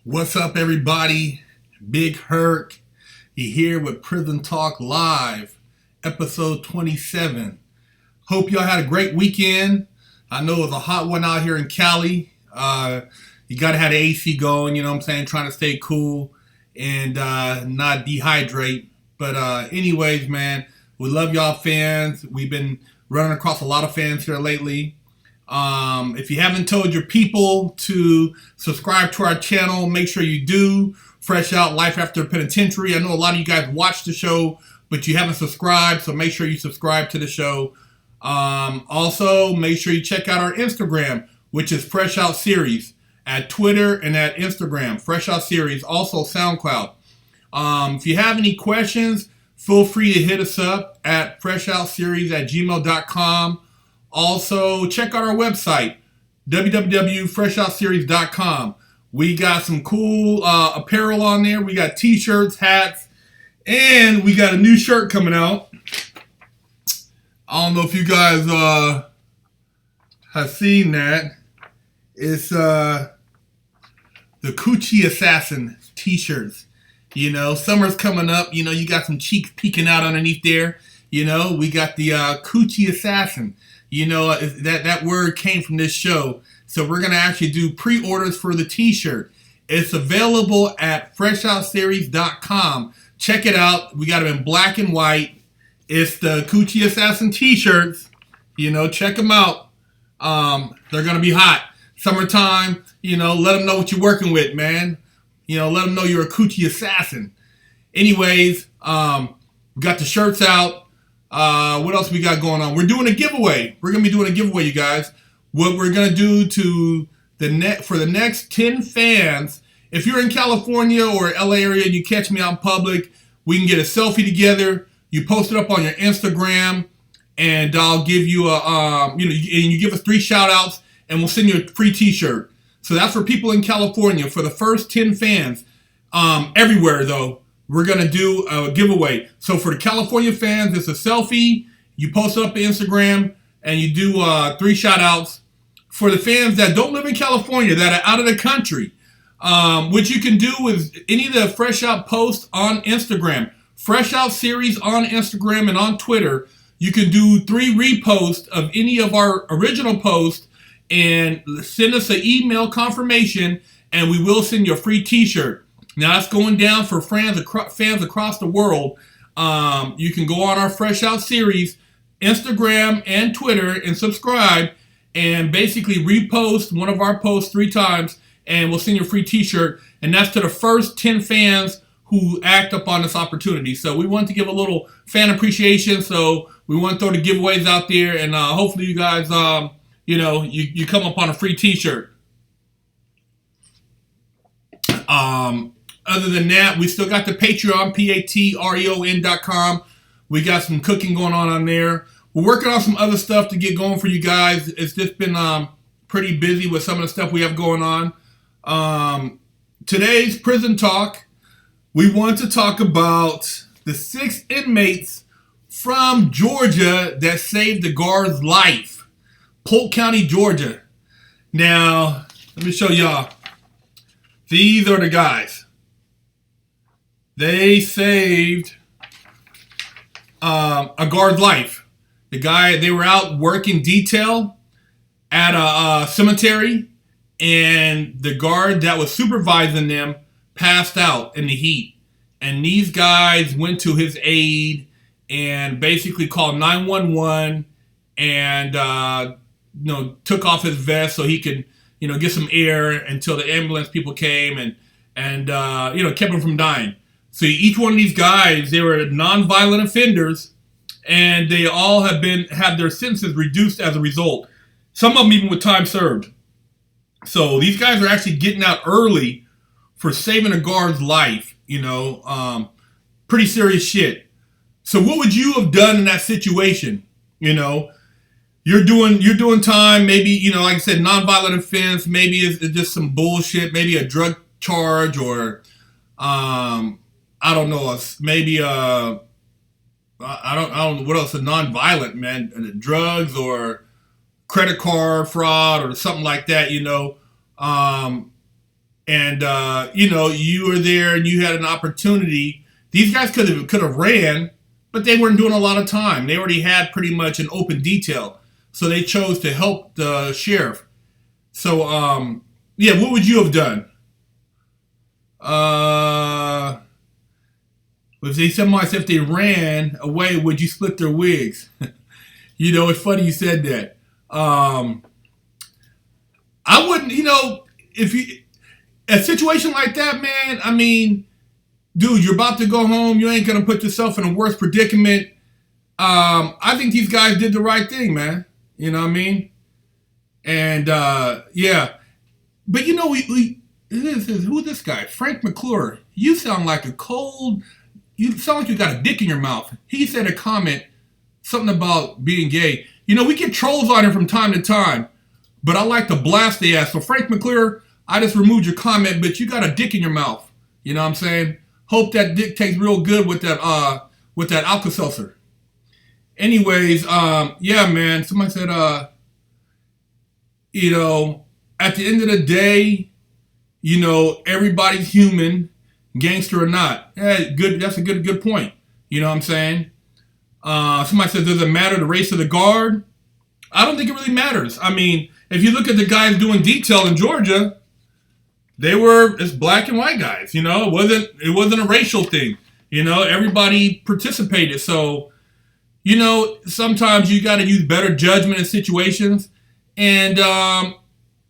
What's up, everybody? Big Herc. You here with Prison Talk Live, episode 27. Hope y'all had a great weekend. I know it was a hot one out here in Cali. You gotta have the AC going, you know what I'm saying? Trying to stay cool and not dehydrate. But anyways, man, we love y'all fans. We've been running across a lot of fans here lately. If you haven't told your people to subscribe to our channel, make sure you do. Fresh Out Life After Penitentiary. I know a lot of you guys watch the show, but you haven't subscribed, so make sure you subscribe to the show. Also, make sure you check out our Instagram, which is Fresh Out Series, at Twitter and at Instagram. Fresh Out Series, also SoundCloud. If you have any questions, feel free to hit us up at freshoutseries@gmail.com. Also, check out our website, www.freshoutseries.com. We got some cool apparel on there. We got t-shirts, hats, and we got a new shirt coming out. I don't know if you guys have seen that. It's the Coochie Assassin t-shirts. You know, summer's coming up. You know, you got some cheeks peeking out underneath there. You know, we got the Coochie Assassin. You know, that word came from this show. So we're going to actually do pre-orders for the t-shirt. It's available at freshoutseries.com. Check it out. We got them in black and white. It's the Coochie Assassin t-shirts. You know, check them out. They're going to be hot. Summertime, you know, let them know what you're working with, man. You know, let them know you're a Coochie Assassin. Anyways, we got the shirts out. What else we got going on? We're doing a giveaway. We're going to be doing a giveaway, you guys. What we're going to do for the next 10 fans, if you're in California or LA area and you catch me out in public, we can get a selfie together. You post it up on your Instagram, and I'll give you and you give us 3 shout outs, and we'll send you a free t-shirt. So that's for people in California. For the first 10 fans, everywhere though, we're going to do a giveaway. So for the California fans, it's a selfie. You post it up on Instagram, and you do 3 shout-outs. For the fans that don't live in California, that are out of the country, what you can do with any of the Fresh Out posts on Instagram, Fresh Out Series on Instagram and on Twitter, you can do 3 reposts of any of our original posts and send us an email confirmation, and we will send you a free t-shirt. Now, that's going down for fans across the world. You can go on our Fresh Out Series, Instagram and Twitter, and subscribe, and basically repost one of our posts 3 times, and we'll send you a free t-shirt. And that's to the first 10 fans who act upon this opportunity. So we want to give a little fan appreciation. So we want to throw the giveaways out there, and hopefully you guys, you come up on a free t-shirt. Other than that, we still got the Patreon, patreon.com. We got some cooking going on there. We're working on some other stuff to get going for you guys. It's just been pretty busy with some of the stuff we have going on. Today's prison talk, we want to talk about the 6 inmates from Georgia that saved the guard's life. Polk County, Georgia. Now, let me show y'all. These are the guys. They saved a guard's life. They were out working detail at a cemetery, and the guard that was supervising them passed out in the heat. And these guys went to his aid and basically called 911 and took off his vest so he could get some air until the ambulance people came and kept him from dying. So each one of these guys, they were non-violent offenders, and they all have their sentences reduced as a result. Some of them even with time served. So these guys are actually getting out early for saving a guard's life. Pretty serious shit. So what would you have done in that situation? You're doing time, maybe, like I said, nonviolent offense, maybe it's just some bullshit, maybe a drug charge, or I don't know, maybe I don't know what else is nonviolent, man, drugs or credit card fraud or something like that, and you know, you were there and you had an opportunity. These guys could have ran, but they weren't doing a lot of time. They already had pretty much an open detail, so they chose to help the sheriff. So yeah, what would you have done? If they ran away, would you split their wigs? You know, it's funny you said that. I wouldn't, you know, if you a situation like that, man. I mean, dude, you're about to go home. You ain't gonna put yourself in a worse predicament. I think these guys did the right thing, man. You know what I mean? And yeah, but you know, who's this guy? Frank McClure. You sound like you sound like you got a dick in your mouth. He said a comment, something about being gay. You know, we get trolls on him from time to time, but I like to blast the ass. So Frank McClure, I just removed your comment, but you got a dick in your mouth. You know what I'm saying? Hope that dick tastes real good with that Alka-Seltzer. Anyways, yeah, man. Somebody said, you know, at the end of the day, you know, everybody's human, gangster or not. Yeah, good. That's a good point. You know what I'm saying? Somebody said, does it matter the race of the guard? I don't think it really matters. I mean, if you look at the guys doing detail in Georgia, it's black and white guys. You know, it wasn't a racial thing. You know, everybody participated. So, you know, sometimes you got to use better judgment in situations. And,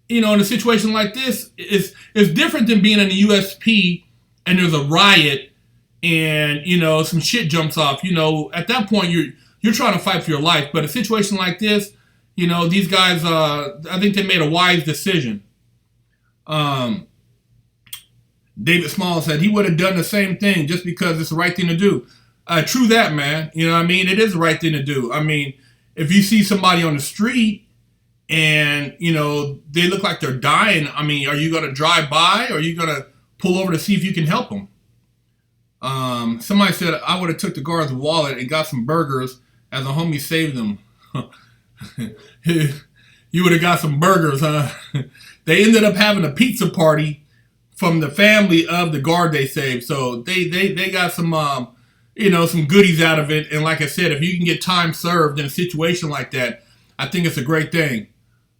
you know, in a situation like this, it's different than being in the USP and there's a riot and, you know, some shit jumps off. You know, at that point, you're trying to fight for your life. But a situation like this, you know, these guys, I think they made a wise decision. David Small said he would have done the same thing just because it's the right thing to do. True that, man. You know what I mean? It is the right thing to do. I mean, if you see somebody on the street and, you know, they look like they're dying, I mean, are you going to drive by or are you going to pull over to see if you can help them? Somebody said I would have took the guard's wallet and got some burgers as a homie saved them. You would have got some burgers, huh? They ended up having a pizza party from the family of the guard they saved. So they got some, you know, some goodies out of it. And like I said, if you can get time served in a situation like that, I think it's a great thing.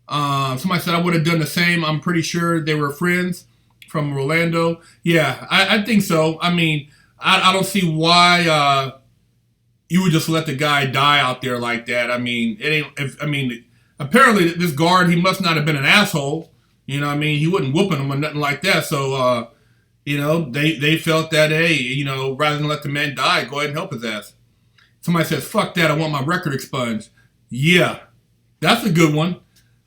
Somebody said I would have done the same. I'm pretty sure they were friends from Orlando. Yeah, I think so. I mean, I don't see why you would just let the guy die out there like that. I mean, apparently this guard, he must not have been an asshole. You know what I mean? He wasn't whooping him or nothing like that. So, you know, they felt that, hey, you know, rather than let the man die, go ahead and help his ass. Somebody says, fuck that, I want my record expunged. Yeah, that's a good one.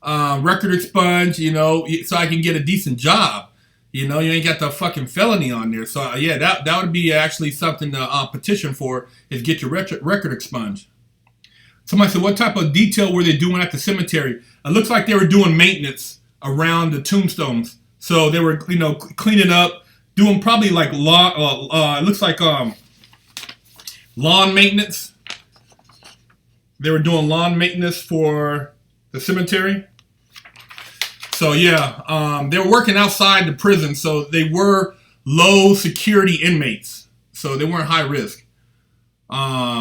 Record expunged, you know, so I can get a decent job. You know, you ain't got the fucking felony on there. So, yeah, that would be actually something to petition for, is get your record expunged. Somebody said, what type of detail were they doing at the cemetery? It looks like they were doing maintenance around the tombstones. So they were, you know, cleaning up, doing probably like lawn, it looks like lawn maintenance. They were doing lawn maintenance for the cemetery. So yeah, they were working outside the prison, so they were low security inmates. So they weren't high risk. BOP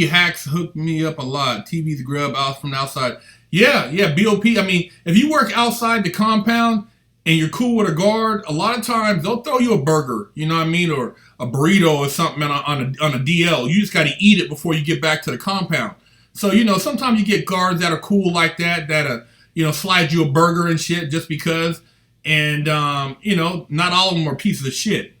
hacks hooked me up a lot. TV's grub out from the outside. Yeah, BOP. I mean, if you work outside the compound and you're cool with a guard, a lot of times they'll throw you a burger, you know what I mean, or a burrito or something on a DL. You just got to eat it before you get back to the compound. So, you know, sometimes you get guards that are cool like that you know, slide you a burger and shit just because. And, you know, not all of them are pieces of shit.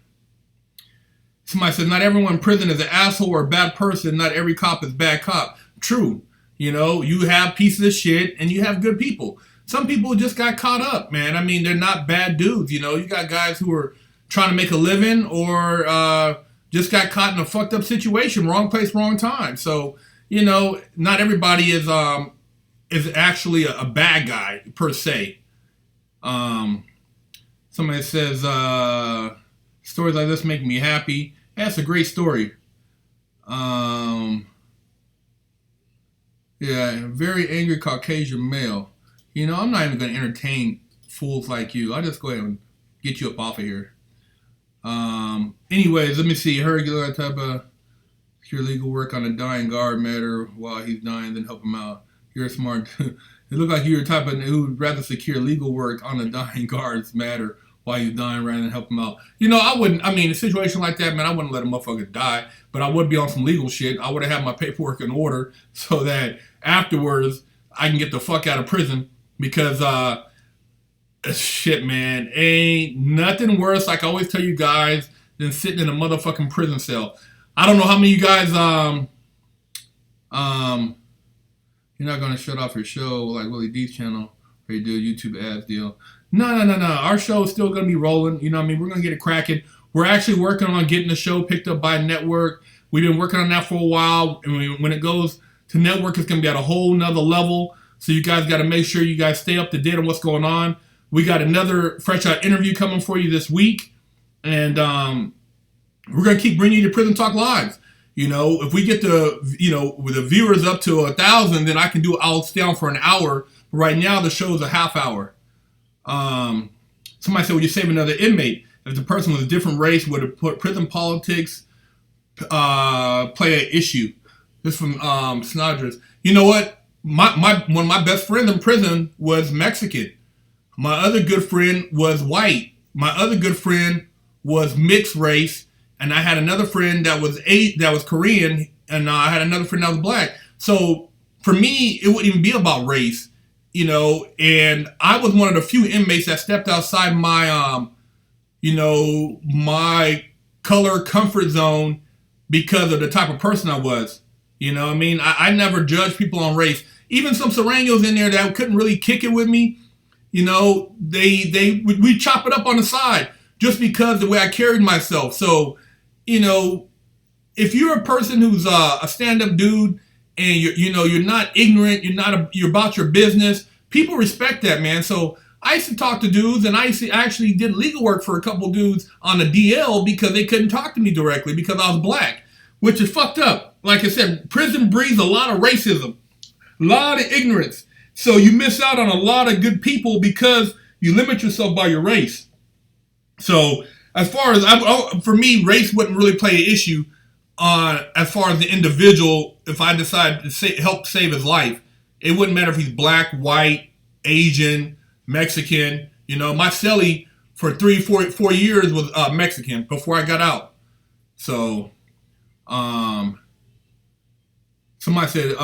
Somebody said, not everyone in prison is an asshole or a bad person. Not every cop is a bad cop. True. You know, you have pieces of shit and you have good people. Some people just got caught up, man. I mean, they're not bad dudes. You know, you got guys who are trying to make a living or just got caught in a fucked up situation, wrong place, wrong time. So, you know, not everybody is actually a bad guy per se. Somebody says, stories like this make me happy. That's a great story. Yeah, very angry Caucasian male. You know, I'm not even going to entertain fools like you. I'll just go ahead and get you up off of here. Anyways, let me see. Regular type of secure legal work on a dying guard matter while he's dying, then help him out. You're a smart dude. It looked like you're the type of who would rather secure legal work on a dying guard's matter while he's dying rather than help him out. You know, I wouldn't, I mean, a situation like that, man, I wouldn't let a motherfucker die, but I would be on some legal shit. I would have had my paperwork in order so that afterwards I can get the fuck out of prison because, shit, man, ain't nothing worse, like I always tell you guys, than sitting in a motherfucking prison cell. I don't know how many of you guys, you're not going to shut off your show like Willie D's channel where you do a YouTube ads deal. No. Our show is still going to be rolling. You know what I mean? We're going to get it cracking. We're actually working on getting the show picked up by a network. We've been working on that for a while. And when it goes to network, it's going to be at a whole nother level. So you guys got to make sure you guys stay up to date on what's going on. We got another fresh out interview coming for you this week. And we're going to keep bringing you to Prison Talk Live. You know, if we get with the viewers up to 1,000, then I'll stay on for an hour. But right now, the show is a half hour. Somebody said, would you save another inmate? If the person was a different race, would it put prison politics play an issue? This from Snodgers. You know what? One of my best friends in prison was Mexican. My other good friend was white. My other good friend was mixed race. And I had another friend that was Korean, and I had another friend that was black. So for me, it wouldn't even be about race, you know. And I was one of the few inmates that stepped outside my, my color comfort zone because of the type of person I was. You know what I mean? I never judged people on race. Even some Serranos in there that couldn't really kick it with me, you know, we chop it up on the side just because the way I carried myself. So, you know, if you're a person who's a stand-up dude and you're not ignorant, you're about your business, people respect that, man. So I used to talk to dudes, and I actually did legal work for a couple dudes on the DL because they couldn't talk to me directly because I was black, which is fucked up. Like I said, prison breeds a lot of racism, a lot of ignorance. So you miss out on a lot of good people because you limit yourself by your race. So as far as, for me, race wouldn't really play an issue as far as the individual. If I decide to help save his life, it wouldn't matter if he's black, white, Asian, Mexican. You know, my cellie for 4 years was Mexican before I got out. So, somebody said,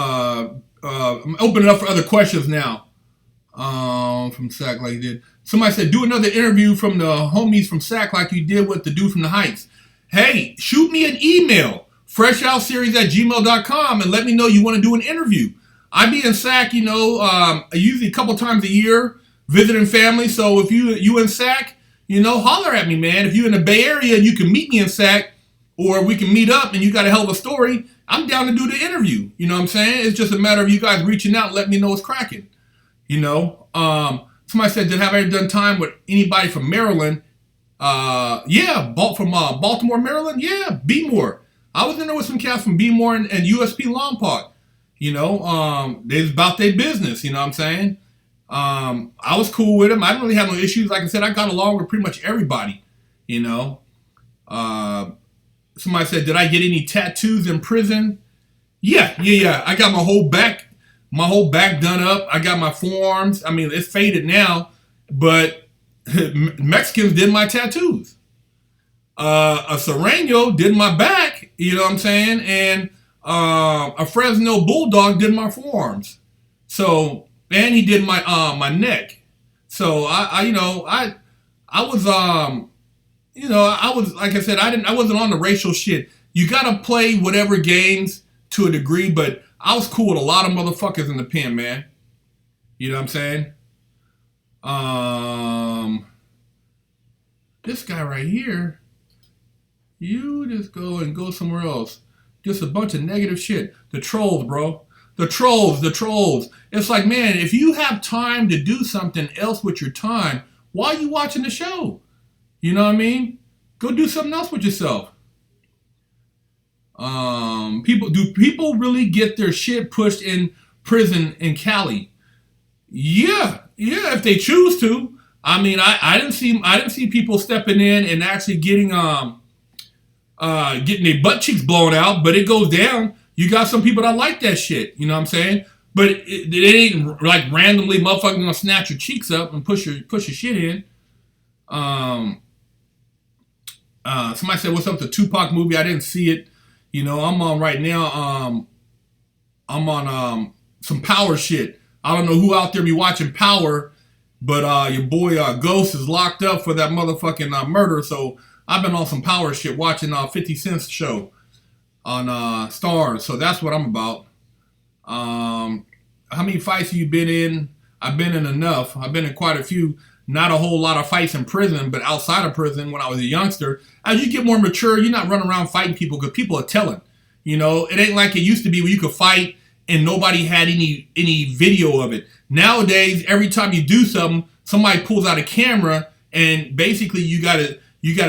I'm opening up for other questions now. From SAC like you did. Somebody said, do another interview from the homies from SAC like you did with the dude from the Heights. Hey, shoot me an email, freshoutseries@gmail.com, and let me know you want to do an interview. I be in SAC, usually a couple times a year, visiting family. So if you in SAC, holler at me, man. If you in the Bay Area and you can meet me in SAC, or we can meet up and you got a hell of a story, I'm down to do the interview. You know what I'm saying? It's just a matter of you guys reaching out and letting me know what's cracking. Somebody said, have I ever done time with anybody from Maryland? Yeah, from Baltimore, Maryland. Yeah, Beemore. I was in there with some cats from Beemore and USP Lompoc. They was about their business. You know what I'm saying? I was cool with them. I didn't really have no issues. Like I said, I got along with pretty much everybody. Somebody said, did I get any tattoos in prison? Yeah. I got my whole back done up. I got my forearms. I mean, it's faded now, but Mexicans did my tattoos. A Serrano did my back, you know what I'm saying? And a Fresno Bulldog did my forearms. So, and he did my neck. So I was, like I said, I wasn't on the racial shit. You gotta play whatever games to a degree, but I was cool with a lot of motherfuckers in the pen, man. You know what I'm saying? This guy right here, you just go somewhere else. Just a bunch of negative shit. The trolls, bro. The trolls. It's like, man, if you have time to do something else with your time, why are you watching the show? You know what I mean? Go do something else with yourself. Do people really get their shit pushed in prison in Cali? Yeah, if they choose to. I mean, I didn't see people stepping in and actually getting their butt cheeks blown out, but it goes down. You got some people that like that shit. You know what I'm saying? But it ain't like randomly motherfucking gonna snatch your cheeks up and push your shit in. Somebody said, "What's up with the Tupac movie?" I didn't see it. You know, I'm on right now. I'm on some Power shit. I don't know who out there be watching Power, but your boy Ghost is locked up for that motherfucking murder. So I've been on some Power shit watching 50 Cent's show on Stars. So that's what I'm about. How many fights have you been in? I've been in enough. I've been in quite a few. Not a whole lot of fights in prison, but outside of prison when I was a youngster. As you get more mature, you're not running around fighting people because people are telling. You know, it ain't like it used to be where you could fight and nobody had any video of it. Nowadays, every time you do something, somebody pulls out a camera and basically you gotta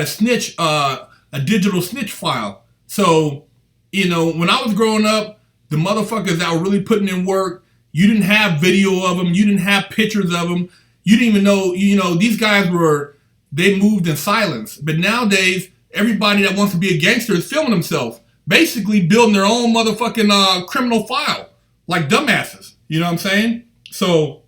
snitch a digital snitch file. So, you know, when I was growing up, the motherfuckers that were really putting in work, you didn't have video of them, you didn't have pictures of them. You didn't even know, you know, these guys they moved in silence. But nowadays, everybody that wants to be a gangster is filming themselves. Basically building their own motherfucking criminal file. Like dumbasses. You know what I'm saying? So,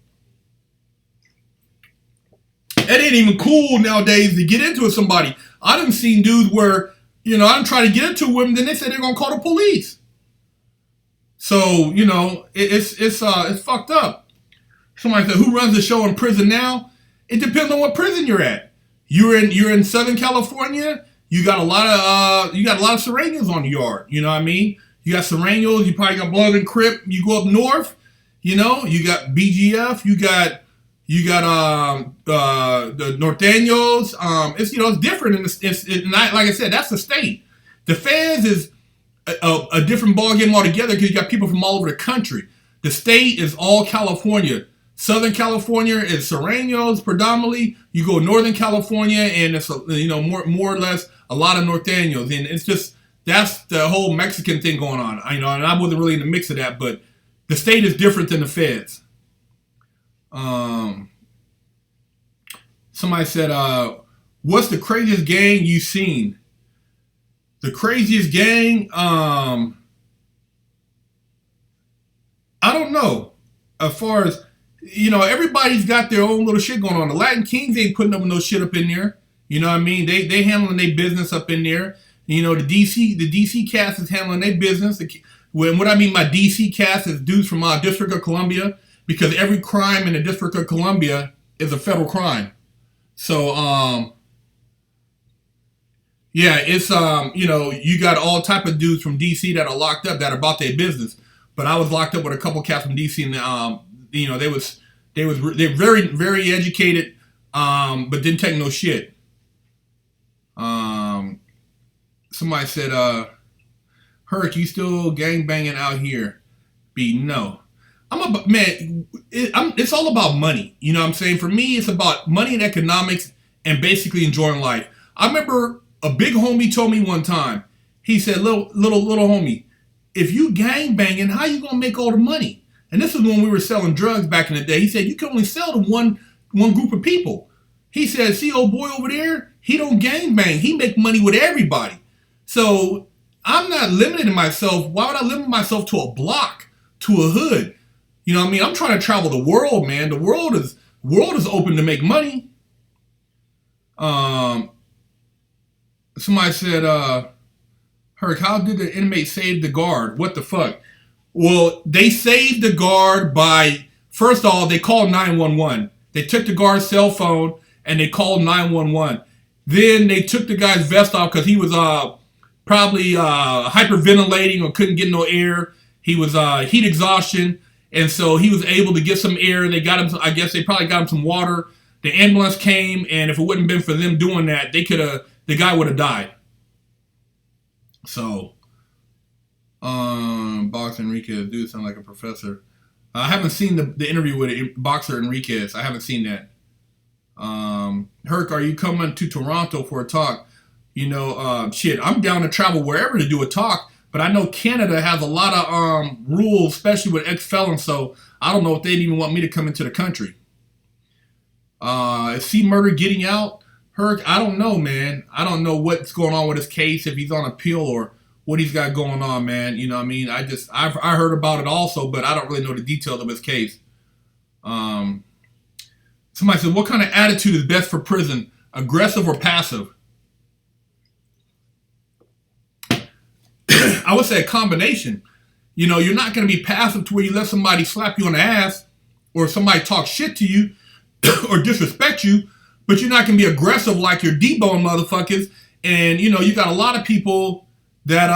it ain't even cool nowadays to get into with somebody. I done seen dudes where, you know, I done tried to get into with them, then they said they're gonna call the police. So, you know, it's fucked up. Somebody said, who runs the show in prison now? It depends on what prison you're at. You're in Southern California. You got a lot of Serranios on the yard. You know what I mean? You got Serranios. You probably got Blood and Crip. You go up north. You know, you got BGF. You got the Norteños. It's different. Like I said, that's the state. The feds is a different ballgame altogether because you got people from all over the country. The state is all California. Southern California is Serranios predominantly. You go Northern California and it's more or less a lot of Norteños, and it's just that's the whole Mexican thing going on. And I wasn't really in the mix of that, but the state is different than the feds. Somebody said, "What's the craziest gang you've seen?" The craziest gang, I don't know. As far as, you know, everybody's got their own little shit going on. The Latin Kings ain't putting up no shit up in there. You know what I mean? They handling their business up in there. You know, the DC cast is handling their business. What I mean by DC cast is dudes from District of Columbia, because every crime in the District of Columbia is a federal crime. So, yeah, it's, you know, you got all type of dudes from DC that are locked up that are about their business. But I was locked up with a couple cats from DC, and you know, they're very, very educated, but didn't take no shit. Somebody said, Herc, you still gang banging out here? B, no. It's all about money. You know what I'm saying? For me, it's about money and economics and basically enjoying life. I remember a big homie told me one time, he said, little homie, if you gang banging, how you gonna make all the money? And this is when we were selling drugs back in the day. He said, you can only sell to one group of people. He said, see old boy over there? He don't gang bang. He make money with everybody. So I'm not limiting myself. Why would I limit myself to a block, to a hood? You know what I mean? I'm trying to travel the world, man. The world is open to make money. Somebody said, Herc, how did the inmate save the guard? What the fuck? Well, they saved the guard by, first of all, they called 911. They took the guard's cell phone and they called 911. Then they took the guy's vest off because he was probably hyperventilating or couldn't get no air. He was heat exhaustion. And so he was able to get some air. They got him, I guess they probably got him some water. The ambulance came, and if it wouldn't have been for them doing that, the guy would have died. So, Boxer Enriquez, dude sound like a professor. I haven't seen the interview with Boxer Enriquez. I haven't seen that. Herc, are you coming to Toronto for a talk? You know, shit, I'm down to travel wherever to do a talk, but I know Canada has a lot of rules, especially with ex-felons, so I don't know if they'd even want me to come into the country. Is C Murder getting out? Herc, I don't know, man. I don't know what's going on with his case, if he's on appeal or what he's got going on, man. You know what I mean? I heard about it also, but I don't really know the details of his case. Somebody said, what kind of attitude is best for prison? Aggressive or passive? I would say a combination. You know, you're not going to be passive to where you let somebody slap you on the ass or somebody talk shit to you or disrespect you, but you're not going to be aggressive like you're debone motherfuckers. And, you know, you got a lot of people that,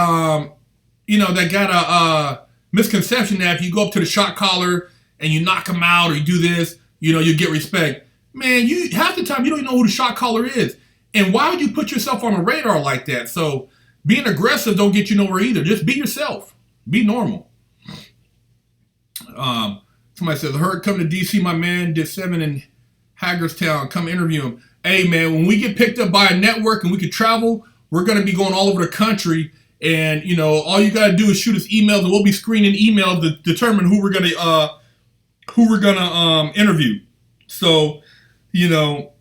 that got a misconception that if you go up to the shot caller and you knock them out or you do this, you know, you get respect. Man, half the time you don't even know who the shot caller is. And why would you put yourself on a radar like that? So being aggressive don't get you nowhere either. Just be yourself. Be normal. Somebody says, Herc, come to D.C., my man, did 7 in Hagerstown. Come interview him. Hey, man, when we get picked up by a network and we could travel, we're going to be going all over the country. And, you know, all you got to do is shoot us emails, and we'll be screening emails to determine who we're going to interview. So, you know,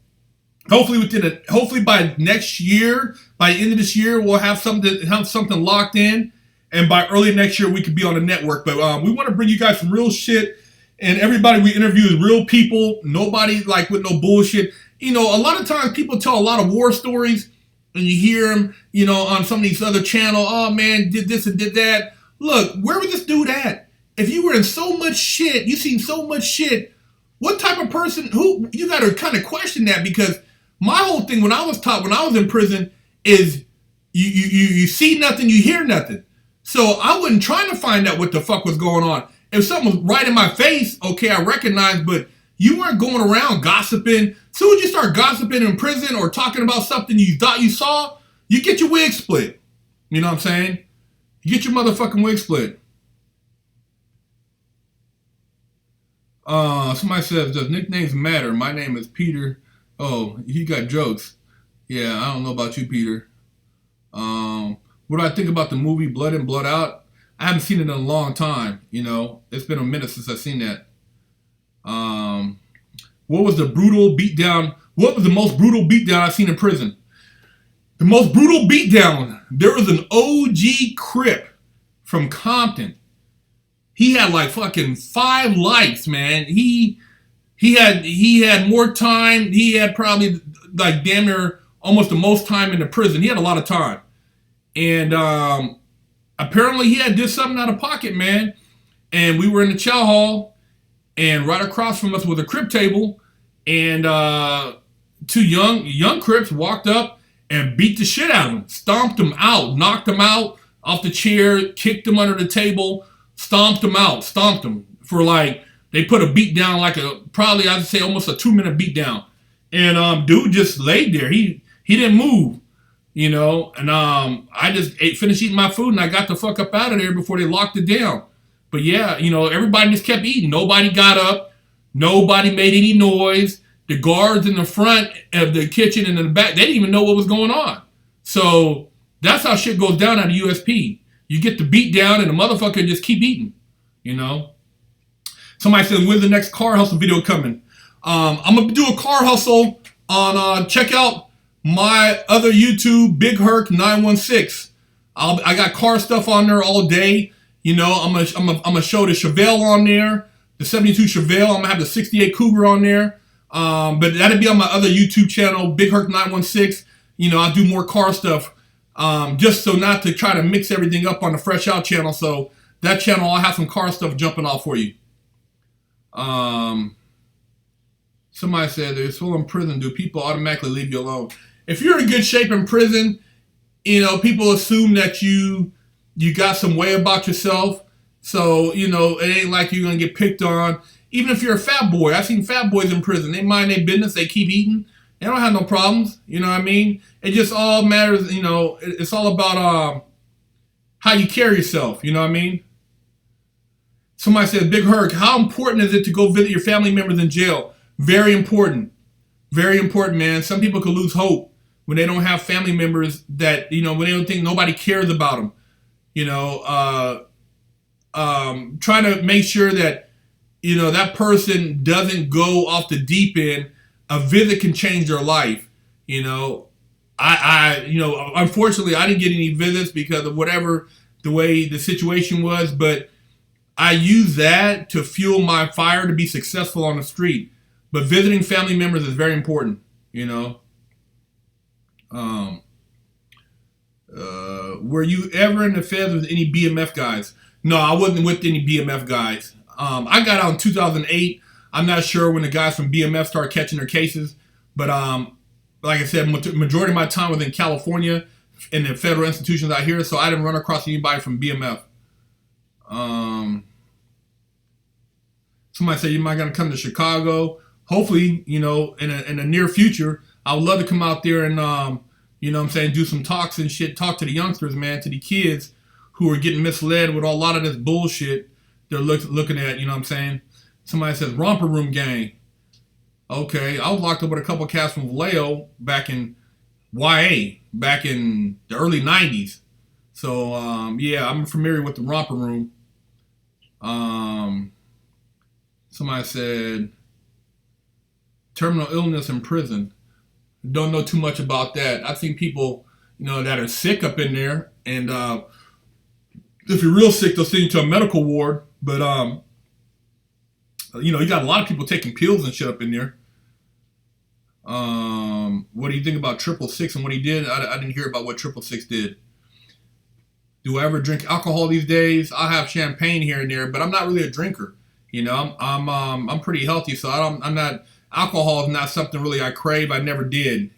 hopefully by next year, by the end of this year, we'll have something locked in. And by early next year, we could be on the network. But we want to bring you guys some real shit. And everybody we interview is real people. Nobody like with no bullshit. You know, a lot of times people tell a lot of war stories. And you hear them, you know, on some of these other channels. Oh, man, did this and did that. Look, where was this dude at? If you were in so much shit, you seen so much shit, what type of person, you got to kind of question that, because my whole thing when I was taught, when I was in prison, is you see nothing, you hear nothing. So I wasn't trying to find out what the fuck was going on. If something was right in my face, okay, I recognize, but you weren't going around gossiping. As soon as you start gossiping in prison or talking about something you thought you saw, you get your wig split. You know what I'm saying? You get your motherfucking wig split. Somebody says, does nicknames matter? My name is Peter. Oh, he got jokes. Yeah, I don't know about you, Peter. What do I think about the movie Blood In, Blood Out? I haven't seen it in a long time, you know. It's been a minute since I've seen that. What was the brutal beatdown? What was the most brutal beatdown I've seen in prison? The most brutal beatdown. There was an OG Crip from Compton. He had like fucking 5 lights, man. He had more time. He had probably like damn near almost the most time in the prison. He had a lot of time. And apparently he had did something out of pocket, man. And we were in the chow hall, and right across from us was a Crip table, and 2 young Crips walked up and beat the shit out of him, stomped him out, knocked him out off the chair, kicked him under the table, stomped him for like, they put a beat down like probably I'd say almost a 2-minute beat down. And dude just laid there. He didn't move, you know, and I just finished eating my food, and I got the fuck up out of there before they locked it down. But yeah, you know, everybody just kept eating. Nobody got up. Nobody made any noise. The guards in the front of the kitchen and in the back, they didn't even know what was going on. So that's how shit goes down at a USP. You get the beat down and the motherfucker just keep eating, you know. Somebody said, when's the next car hustle video coming? I'm going to do a car hustle on, check out my other YouTube, Big Herc 916. I got car stuff on there all day. You know, I'm gonna show the Chevelle on there, the 72 Chevelle. I'm gonna have the 68 Cougar on there. But that'll be on my other YouTube channel, Big Herc 916. You know, I'll do more car stuff. Just so not to try to mix everything up on the Fresh Out channel. So that channel, I'll have some car stuff jumping off for you. Somebody said, they're still in prison. Do people automatically leave you alone? If you're in good shape in prison, you know, people assume that you got some way about yourself. So, you know, it ain't like you're going to get picked on. Even if you're a fat boy. I've seen fat boys in prison. They mind their business. They keep eating. They don't have no problems. You know what I mean? It just all matters, you know, it's all about how you carry yourself. You know what I mean? Somebody said, Big Herc, how important is it to go visit your family members in jail? Very important. Very important, man. Some people could lose hope when they don't have family members that, you know, when they don't think nobody cares about them. You know, trying to make sure that, you know, that person doesn't go off the deep end a visit can change their life. Unfortunately, I didn't get any visits because of whatever the way the situation was, but I use that to fuel my fire to be successful on the street. But visiting family members is very important, Were you ever in the feds with any BMF guys? No, I wasn't with any BMF guys. I got out in 2008. I'm not sure when the guys from BMF started catching their cases, but like I said, majority of my time was in California in the federal institutions out here, so I didn't run across anybody from BMF. Somebody said, you might gonna come to Chicago. Hopefully, in the near future, I would love to come out there and, do some talks and shit, talk to the youngsters, man, to the kids who are getting misled with a lot of this bullshit they're looking at, Somebody says, romper room gang. Okay, I was locked up with a couple of cats from Vallejo back in YA, back in the early 90s. So, I'm familiar with the romper room. Somebody said, terminal illness in prison. Don't know too much about that. I've seen people, that are sick up in there. And if you're real sick, they'll send you to a medical ward. But, you got a lot of people taking pills and shit up in there. What do you think about 666 and what he did? I didn't hear about what 666 did. Do I ever drink alcohol these days? I have champagne here and there, but I'm not really a drinker. I'm pretty healthy, so I'm not. Alcohol is not something really I crave. I never did.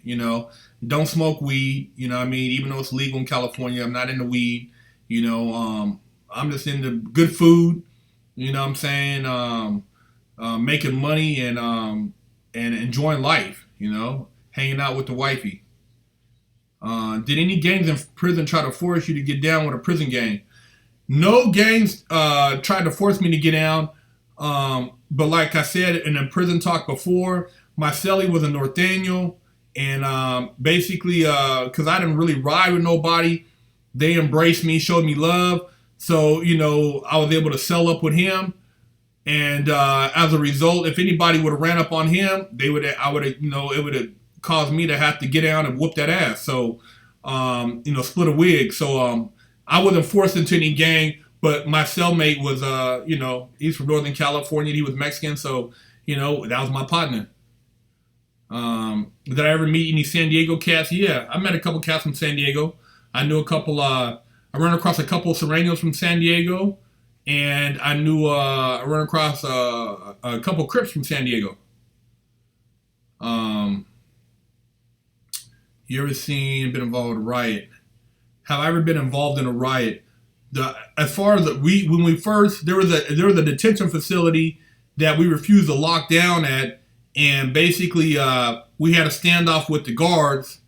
Don't smoke weed. Even though it's legal in California, I'm not into weed. I'm just into good food. Making money and enjoying life. Hanging out with the wifey. Did any gangs in prison try to force you to get down with a prison gang? No gangs tried to force me to get down. But like I said in the prison talk before, my cellie was a Norteño, and basically, because I didn't really ride with nobody, they embraced me, showed me love. So, I was able to sell up with him. And as a result, if anybody would have ran up on him, it would have caused me to have to get down and whoop that ass. So, split a wig. So I wasn't forced into any gang. But my cellmate was, he's from Northern California. He was Mexican, so, that was my partner. Did I ever meet any San Diego cats? Yeah, I met a couple cats from San Diego. I knew a couple, I ran across a couple of Serranos from San Diego. And I ran across a couple of Crips from San Diego. You ever been involved with a riot? Have I ever been involved in a riot? As far as when we first, there was a detention facility that we refused to lock down at, and basically we had a standoff with the guards,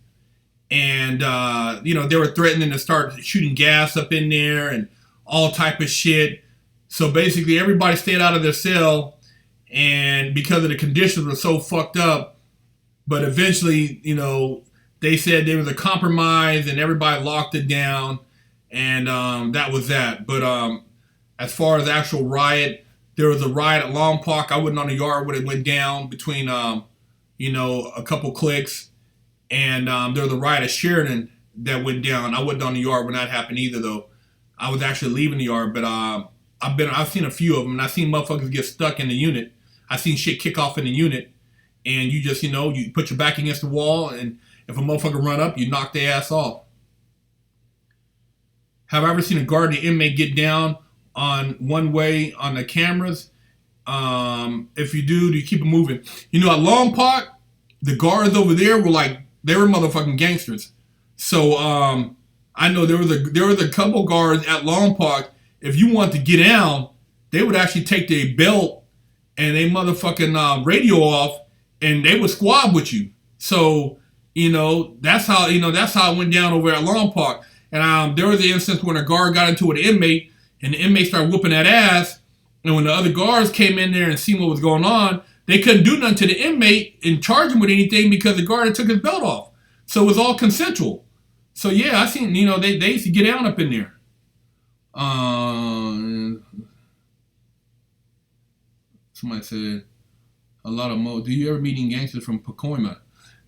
and they were threatening to start shooting gas up in there and all type of shit. So basically everybody stayed out of their cell, and because of the conditions were so fucked up, but eventually they said there was a compromise and everybody locked it down. And that was that. But as far as the actual riot, there was a riot at Long Park. I wasn't on the yard when it went down between, a couple cliques. And there was a riot at Sheridan that went down. I wasn't on the yard when that happened either, though. I was actually leaving the yard. But I've seen a few of them. And I've seen motherfuckers get stuck in the unit. I've seen shit kick off in the unit. And you just, you put your back against the wall. And if a motherfucker run up, you knock their ass off. Have I ever seen a guard and an inmate get down on one way on the cameras? If you do you keep it moving? At Long Park, the guards over there were they were motherfucking gangsters. So I know there was a couple guards at Long Park. If you want to get down, they would actually take their belt and they motherfucking radio off, and they would squab with you. So that's how it went down over at Long Park. And there was an instance when a guard got into an inmate, and the inmate started whooping that ass. And when the other guards came in there and seen what was going on, they couldn't do nothing to the inmate and charge him with anything because the guard had took his belt off. So it was all consensual. So yeah, I seen, they used to get down up in there. Somebody said, A lot of Moats. Do you ever meet any gangsters from Pacoima?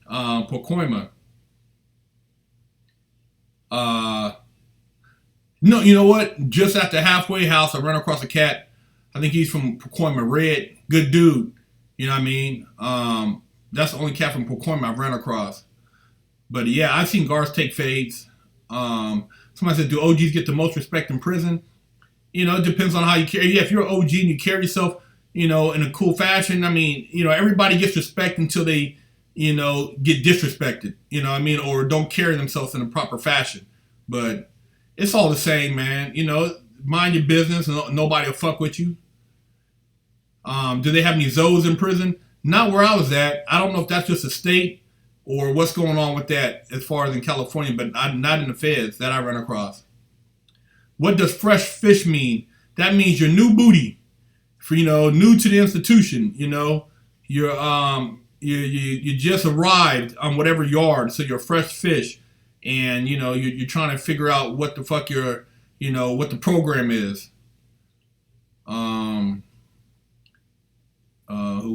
Pacoima. No, you know what? Just at the halfway house, I ran across a cat. I think he's from Pacoima. Red. Good dude. You know what I mean? That's the only cat from Pacoima I've ran across. But yeah, I've seen guards take fades. Somebody said, do OGs get the most respect in prison? You know, it depends on how you carry. Yeah, if you're an OG and you carry yourself, you know, in a cool fashion, I mean, you know, everybody gets respect until they, you know, get disrespected, you know what I mean, or don't carry themselves in a proper fashion. But it's all the same, man. You know, mind your business and nobody will fuck with you. Do they have any zoos in prison? Not where I was at. I don't know if that's just a state or what's going on with that as far as in California, but not in the feds that I run across. What does fresh fish mean? That means you're new booty. For, you know, new to the institution, you know, you just arrived on whatever yard, so you're fresh fish, and you know you're trying to figure out what the fuck your, you know, what the program is. Who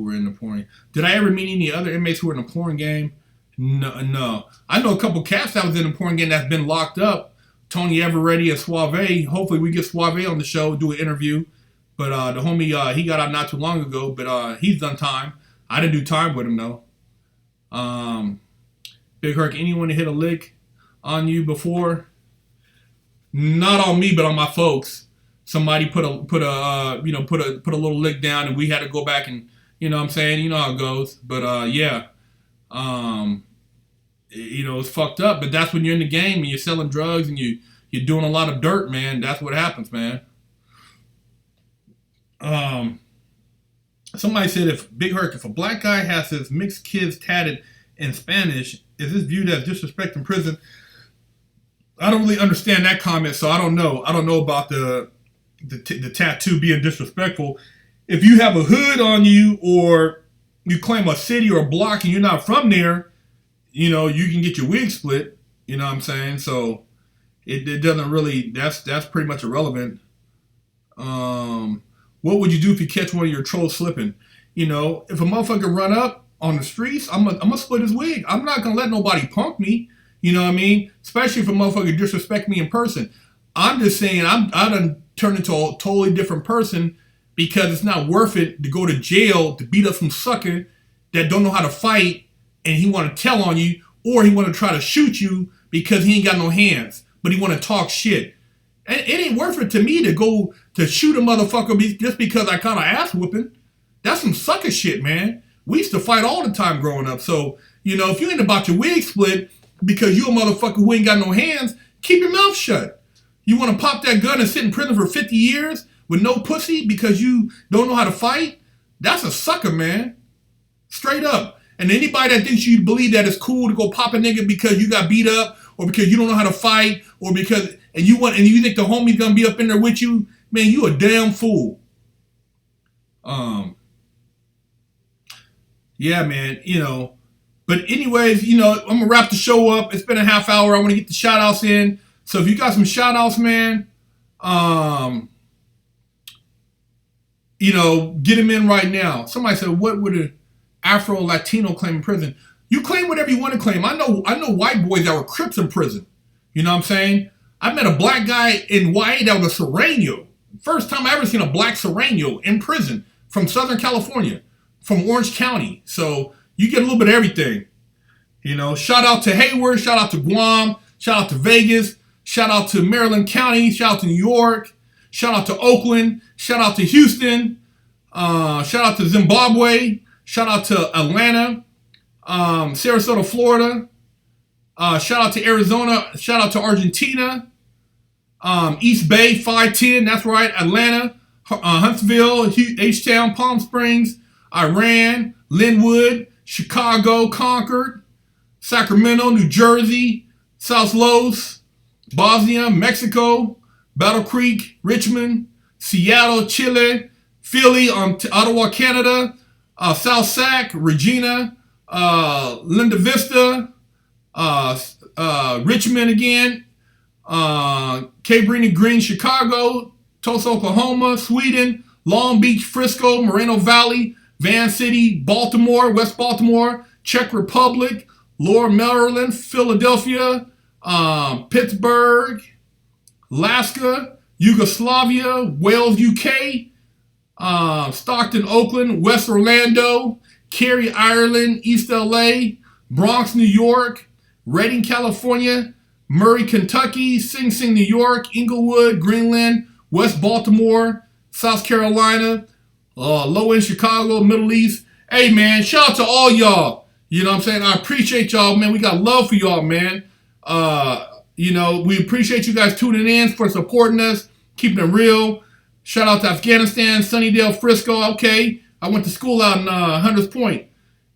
were in the porn? Did I ever meet any other inmates who were in the porn game? No. I know a couple cats that was in the porn game that's been locked up. Tony Eveready and Suave. Hopefully we get Suave on the show, do an interview. But the homie, he got out not too long ago, but he's done time. I didn't do time with him, though. Big Herc, anyone to hit a lick on you before? Not on me, but on my folks. Somebody put a little lick down, and we had to go back and, you know what I'm saying? You know how it goes. But, yeah. You know, it's fucked up. But that's when you're in the game and you're selling drugs and you're doing a lot of dirt, man. That's what happens, man. Somebody said, if Big Herc, if a black guy has his mixed kids tatted in Spanish, is this viewed as disrespect in prison? I don't really understand that comment, so I don't know. I don't know about the tattoo being disrespectful. If you have a hood on you, or you claim a city or a block and you're not from there, you know, you can get your wig split. You know what I'm saying? So it doesn't really. That's pretty much irrelevant. What would you do if you catch one of your trolls slipping? You know, if a motherfucker run up on the streets, I'm gonna split his wig. I'm not gonna let nobody punk me. You know what I mean? Especially if a motherfucker disrespect me in person. I'm just saying I done turned into a totally different person because it's not worth it to go to jail to beat up some sucker that don't know how to fight and he want to tell on you, or he want to try to shoot you because he ain't got no hands, but he want to talk shit. It ain't worth it to me to go to shoot a motherfucker just because I caught an ass whooping. That's some sucker shit, man. We used to fight all the time growing up. So, you know, if you ain't about your wig split because you a motherfucker who ain't got no hands, keep your mouth shut. You want to pop that gun and sit in prison for 50 years with no pussy because you don't know how to fight? That's a sucker, man. Straight up. And anybody that thinks you believe that it's cool to go pop a nigga because you got beat up or because you don't know how to fight or because... And you think the homie's gonna be up in there with you, man, you a damn fool. Yeah, man, you know. But anyways, you know, I'm gonna wrap the show up. It's been a half hour. I want to get the shout outs in. So if you got some shout outs, man, you know, get them in right now. Somebody said, what would an Afro Latino claim in prison? You claim whatever you want to claim. I know white boys that were Crips in prison. You know what I'm saying? I met a black guy in YA that was a Serrano. First time I ever seen a black Serrano in prison from Southern California, from Orange County. So you get a little bit of everything. You know, shout out to Hayward, shout out to Guam, shout out to Vegas, shout out to Maryland County, shout out to New York, shout out to Oakland, shout out to Houston, shout out to Zimbabwe, shout out to Atlanta, Sarasota, Florida, shout out to Arizona, shout out to Argentina, East Bay, 510, that's right, Atlanta, Huntsville, H-Town, Palm Springs, Iran, Linwood, Chicago, Concord, Sacramento, New Jersey, South Los, Bosnia, Mexico, Battle Creek, Richmond, Seattle, Chile, Philly, Ottawa, Canada, South Sac, Regina, Linda Vista, Richmond again, Cabrini Green, Chicago, Tulsa, Oklahoma, Sweden, Long Beach, Frisco, Moreno Valley, Van City, Baltimore, West Baltimore, Czech Republic, Lower Maryland, Philadelphia, Pittsburgh, Alaska, Yugoslavia, Wales, UK, Stockton, Oakland, West Orlando, Cary, Ireland, East LA, Bronx, New York, Redding, California, Murray, Kentucky, Sing Sing, New York, Inglewood, Greenland, West Baltimore, South Carolina, low end Chicago, Middle East. Hey, man, shout out to all y'all. You know what I'm saying? I appreciate y'all, man. We got love for y'all, man. We appreciate you guys tuning in, for supporting us, keeping it real. Shout out to Afghanistan, Sunnydale, Frisco. Okay, I went to school out in Hunters Point,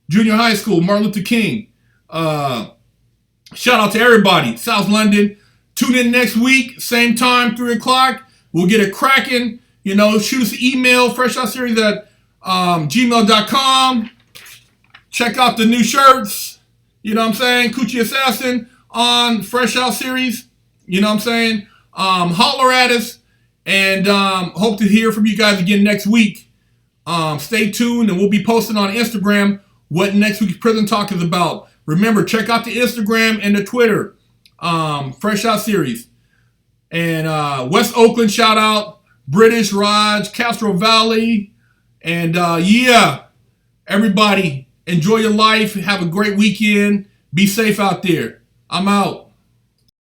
junior high school, Martin Luther King. Shout out to everybody. South London. Tune in next week, same time, 3 o'clock. We'll get it cracking. Shoot us an email, freshoutseries at gmail.com. Check out the new shirts. You know what I'm saying? Coochie Assassin on Fresh Out Series. You know what I'm saying? Holler at us. And hope to hear from you guys again next week. Stay tuned, and we'll be posting on Instagram what next week's Prison Talk is about. Remember, check out the Instagram and the Twitter. Fresh Out Series. And West Oakland, shout out. British, Raj, Castro Valley. And everybody, enjoy your life. Have a great weekend. Be safe out there. I'm out.